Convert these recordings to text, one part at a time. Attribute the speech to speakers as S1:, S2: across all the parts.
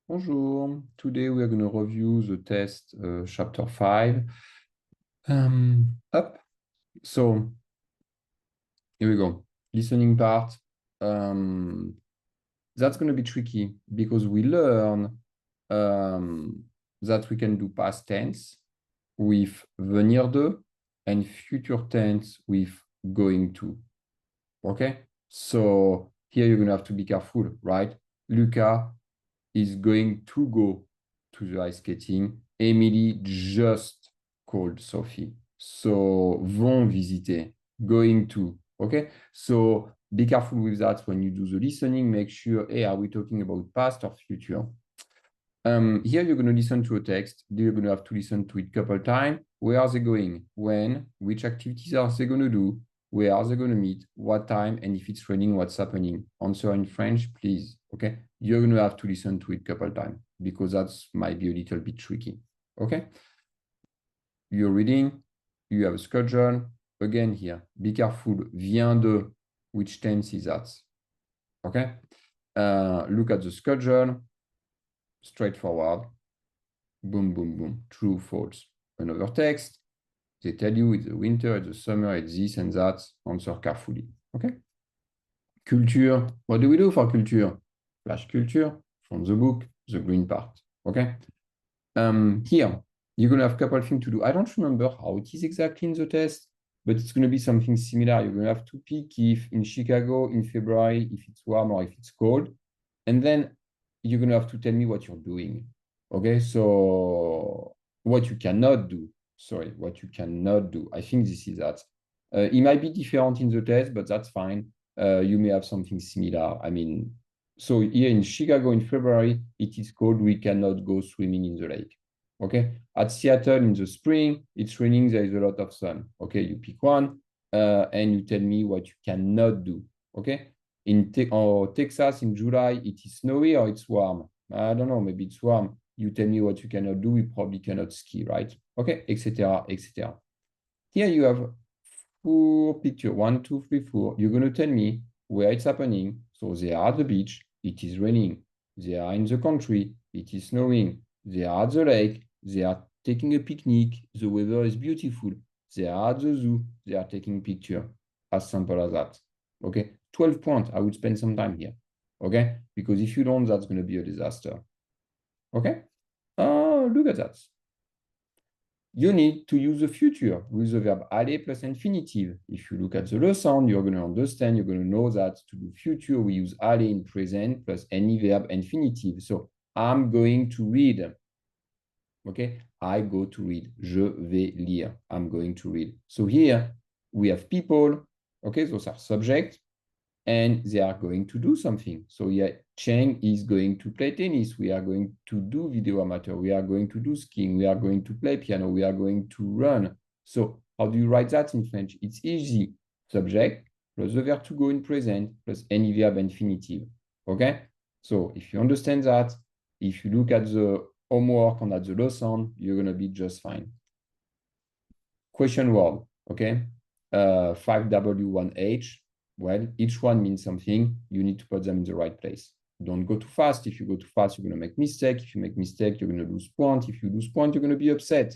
S1: Bonjour. Today we are going to review the test chapter 5. Up. So here we go. Listening part. Um, that's going to be tricky because we learn that we can do past tense with venir de and future tense with going to. Okay? So here you're going to have to be careful, right? Luca is going to go to the ice skating. Emily just called Sophie. So, vont visiter, going to. Okay? So, be careful with that when you do the listening. Make sure, hey, are we talking about past or future? Here you're going to listen to a text. You're going to have to listen to it a couple times. Where are they going? When? Which activities are they going to do? Where are they going to meet? What time? And if it's raining, what's happening? Answer in French, please. Okay? You're going to have to listen to it a couple times because that might be a little bit tricky. Okay? You're reading. You have a schedule. Again here, be careful. Vient de. Which tense is that? Okay? Look at the schedule. Straightforward. Boom, boom, boom. True, false. Another text. They tell you it's the winter, it's the summer, it's this and that. Answer carefully. Okay? Culture. What do we do for culture? Flash culture from the book, the green part. Okay? Here, you're going to have a couple of things to do. I don't remember how it is exactly in the test, but it's going to be something similar. You're going to have to pick if in Chicago in February, if it's warm or if it's cold. And then you're going to have to tell me what you're doing. Okay, so what you cannot do. Sorry, what you cannot do. I think this is that. It might be different in the test, but that's fine. You may have something similar. I mean, so here in Chicago in February, it is cold. We cannot go swimming in the lake. Okay. At Seattle in the spring, it's raining. There is a lot of sun. Okay. You pick one and you tell me what you cannot do. Okay. In Texas in July, it is snowy or it's warm. I don't know. Maybe it's warm. You tell me what you cannot do. We probably cannot ski, right? Okay, etc., etc. Here you have 4 pictures. 1, 2, 3, 4. You're going to tell me where it's happening. So they are at the beach. It is raining. They are in the country. It is snowing. They are at the lake. They are taking a picnic. The weather is beautiful. They are at the zoo. They are taking picture. As simple as that. Okay. 12 points. I would spend some time here. Okay. Because if you don't, that's going to be a disaster. Okay. Look at that. You need to use the future with the verb aller plus infinitive. If you look at the lesson, you're going to understand, you're going to know that to do future, we use aller in present plus any verb infinitive. So, I'm going to read. Okay, I go to read. Je vais lire. I'm going to read. So here we have people. Okay, those are subject and they are going to do something. So yeah, Cheng is going to play tennis. We are going to do video amateur. We are going to do skiing. We are going to play piano. We are going to run. So how do you write that in French? It's easy. Subject plus the verb to go in present plus any verb infinitive. Okay? So if you understand that, if you look at the homework and at the lesson, you're going to be just fine. Question word. Okay? 5W1H. Well, each one means something. You need to put them in the right place. Don't go too fast. If you go too fast, you're going to make mistake. If you make mistake, you're going to lose point. If you lose point, you're going to be upset.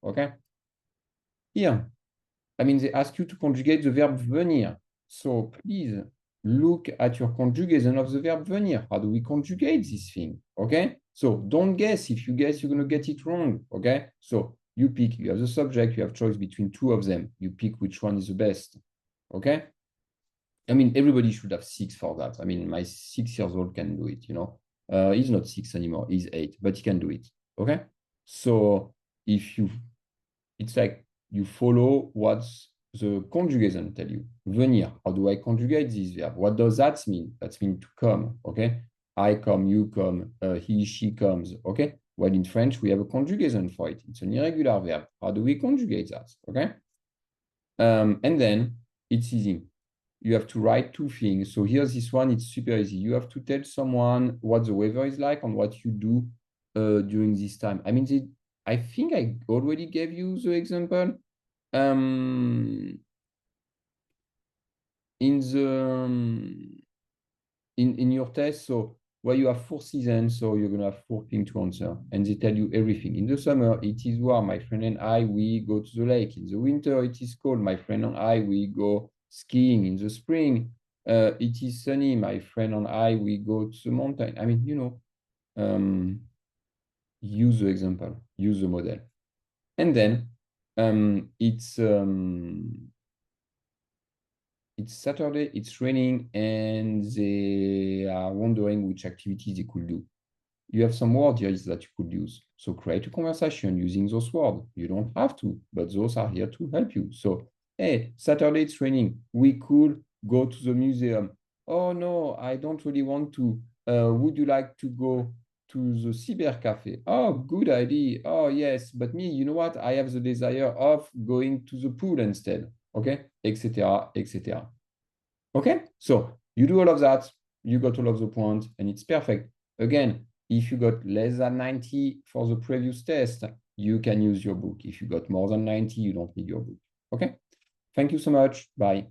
S1: Okay? Here, I mean, they ask you to conjugate the verb venir. So please look at your conjugation of the verb venir. How do we conjugate this thing? Okay? So don't guess. If you guess, you're going to get it wrong. Okay? So you pick. You have the subject. You have choice between two of them. You pick which one is the best. Okay? I mean, everybody should have 6 for that. I mean, my 6-year-old can do it, you know. He's not 6 anymore, he's 8, but he can do it, okay? So if you, it's like you follow what the conjugation tell you. Venir, how do I conjugate this verb? What does that mean? That means to come, okay? I come, you come, he, she comes, okay? Well, in French, we have a conjugation for it. It's an irregular verb. How do we conjugate that, okay? And then it's easy. You have to write 2 things. So here's this one, it's super easy. You have to tell someone what the weather is like and what you do during this time. I mean, I think I already gave you the example in the in your test. So where you have 4 seasons, so you're gonna have 4 things to answer, and they tell you everything. In the summer, it is warm. My friend and I, we go to the lake. In the winter, it is cold. My friend and I, we go skiing. In the spring, it is sunny. My friend and I, we go to the mountain. I mean, use the example, use the model. And then it's Saturday, it's raining, and they are wondering which activities they could do. You have some words here that you could use. So create a conversation using those words. You don't have to, but those are here to help you. So, hey, Saturday it's raining. We could go to the museum. Oh no, I don't really want to. Would you like to go to the cyber cafe? Oh, good idea. Oh yes, but me, you know what? I have the desire of going to the pool instead. Okay, etc., etc. Okay, so you do all of that, you got all of the points, and it's perfect. Again, if you got less than 90 for the previous test, you can use your book. If you got more than 90, you don't need your book. Okay, thank you so much. Bye.